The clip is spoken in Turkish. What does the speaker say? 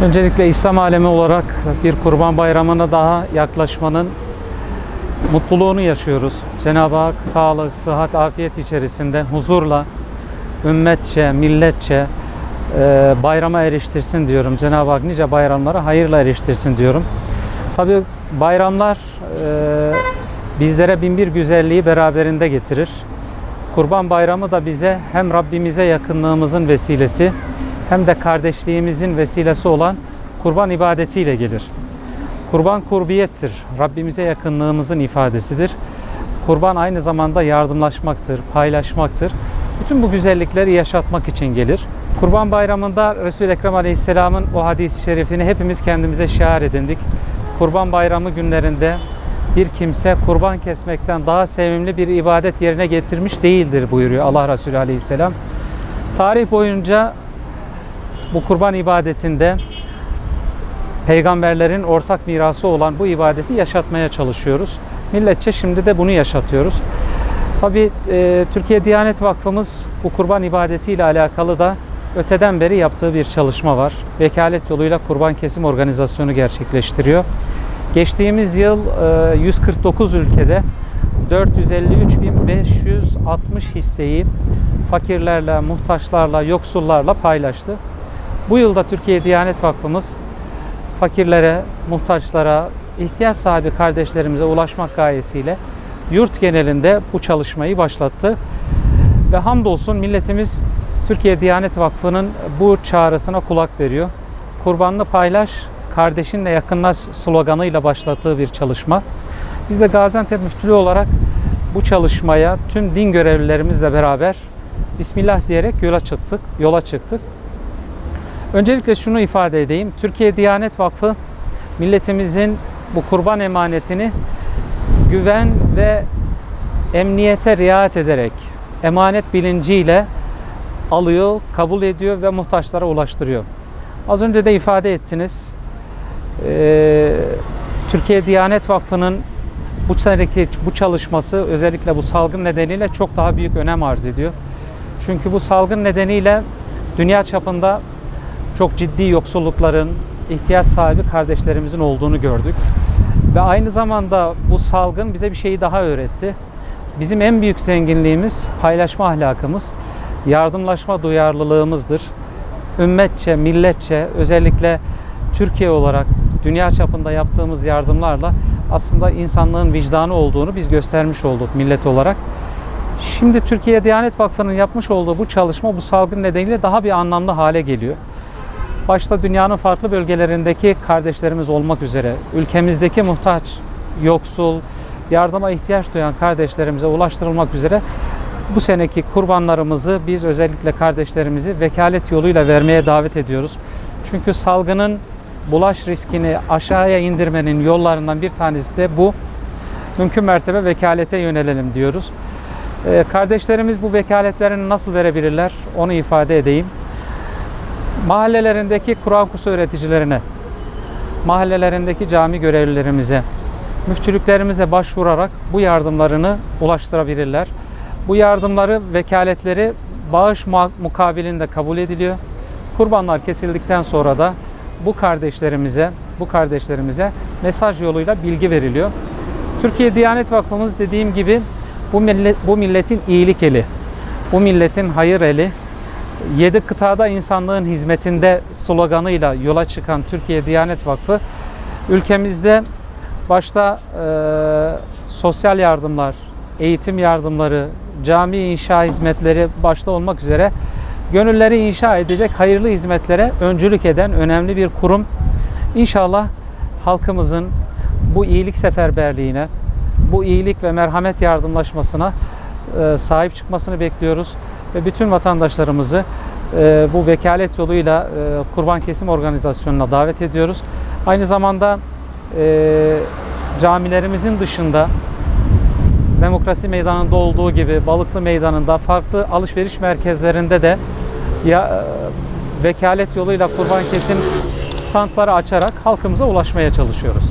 Öncelikle İslam alemi olarak bir Kurban Bayramı'na daha yaklaşmanın mutluluğunu yaşıyoruz. Cenab-ı Hak sağlık, sıhhat, afiyet içerisinde huzurla, ümmetçe, milletçe bayrama eriştirsin diyorum. Cenab-ı Hak nice bayramlara hayırla eriştirsin diyorum. Tabii bayramlar bizlere binbir güzelliği beraberinde getirir. Kurban Bayramı da bize hem Rabbimize yakınlığımızın vesilesi hem de kardeşliğimizin vesilesi olan kurban ibadetiyle gelir. Kurban kurbiyettir. Rabbimize yakınlığımızın ifadesidir. Kurban aynı zamanda yardımlaşmaktır, paylaşmaktır. Bütün bu güzellikleri yaşatmak için gelir. Kurban Bayramı'nda Resul-i Ekrem Aleyhisselam'ın o hadis-i şerifini hepimiz kendimize şiar edindik. Kurban Bayramı günlerinde bir kimse kurban kesmekten daha sevimli bir ibadet yerine getirmiş değildir buyuruyor Allah Resulü Aleyhisselam. Tarih boyunca bu kurban ibadetinde peygamberlerin ortak mirası olan bu ibadeti yaşatmaya çalışıyoruz. Milletçe şimdi de bunu yaşatıyoruz. Tabii Türkiye Diyanet Vakfımız bu kurban ibadetiyle alakalı da öteden beri yaptığı bir çalışma var. Vekalet yoluyla kurban kesim organizasyonu gerçekleştiriyor. Geçtiğimiz yıl 149 ülkede 453.560 hisseyi fakirlerle, muhtaçlarla, yoksullarla paylaştı. Bu yılda Türkiye Diyanet Vakfımız fakirlere, muhtaçlara, ihtiyaç sahibi kardeşlerimize ulaşmak gayesiyle yurt genelinde bu çalışmayı başlattı. Ve hamdolsun milletimiz Türkiye Diyanet Vakfı'nın bu çağrısına kulak veriyor. Kurbanını paylaş, kardeşinle yakınlaş sloganıyla başlattığı bir çalışma. Biz de Gaziantep Müftülüğü olarak bu çalışmaya tüm din görevlilerimizle beraber Bismillah diyerek yola çıktık. Öncelikle şunu ifade edeyim. Türkiye Diyanet Vakfı milletimizin bu kurban emanetini güven ve emniyete riayet ederek emanet bilinciyle alıyor, kabul ediyor ve muhtaçlara ulaştırıyor. Az önce de ifade ettiniz. Türkiye Diyanet Vakfı'nın bu seneki bu çalışması özellikle bu salgın nedeniyle çok daha büyük önem arz ediyor. Çünkü bu salgın nedeniyle dünya çapında çok ciddi yoksullukların, ihtiyaç sahibi kardeşlerimizin olduğunu gördük. Ve aynı zamanda bu salgın bize bir şeyi daha öğretti. Bizim en büyük zenginliğimiz paylaşma ahlakımız, yardımlaşma duyarlılığımızdır. Ümmetçe, milletçe, özellikle Türkiye olarak dünya çapında yaptığımız yardımlarla aslında insanlığın vicdanı olduğunu biz göstermiş olduk millet olarak. Şimdi Türkiye Diyanet Vakfı'nın yapmış olduğu bu çalışma bu salgın nedeniyle daha bir anlamlı hale geliyor. Başta dünyanın farklı bölgelerindeki kardeşlerimiz olmak üzere ülkemizdeki muhtaç, yoksul, yardıma ihtiyaç duyan kardeşlerimize ulaştırılmak üzere bu seneki kurbanlarımızı biz özellikle kardeşlerimizi vekalet yoluyla vermeye davet ediyoruz. Çünkü salgının bulaş riskini aşağıya indirmenin yollarından bir tanesi de bu. Mümkün mertebe vekalete yönelelim diyoruz. Kardeşlerimiz bu vekaletlerini nasıl verebilirler onu ifade edeyim. Mahallelerindeki Kur'an kursu öğreticilerine, mahallelerindeki cami görevlilerimize, müftülüklerimize başvurarak bu yardımlarını ulaştırabilirler. Bu yardımları, vekaletleri bağış mukabilinde kabul ediliyor. Kurbanlar kesildikten sonra da bu kardeşlerimize mesaj yoluyla bilgi veriliyor. Türkiye Diyanet Vakfımız dediğim gibi bu milletin iyilik eli, bu milletin hayır eli, 7 kıtada insanlığın hizmetinde sloganıyla yola çıkan Türkiye Diyanet Vakfı ülkemizde başta sosyal yardımlar, eğitim yardımları, cami inşa hizmetleri başta olmak üzere gönülleri inşa edecek hayırlı hizmetlere öncülük eden önemli bir kurum. İnşallah halkımızın bu iyilik seferberliğine, bu iyilik ve merhamet yardımlaşmasına sahip çıkmasını bekliyoruz. Ve bütün vatandaşlarımızı bu vekalet yoluyla kurban kesim organizasyonuna davet ediyoruz. Aynı zamanda camilerimizin dışında Demokrasi Meydanı'nda olduğu gibi Balıklı Meydanı'nda farklı alışveriş merkezlerinde de vekalet yoluyla kurban kesim standları açarak halkımıza ulaşmaya çalışıyoruz.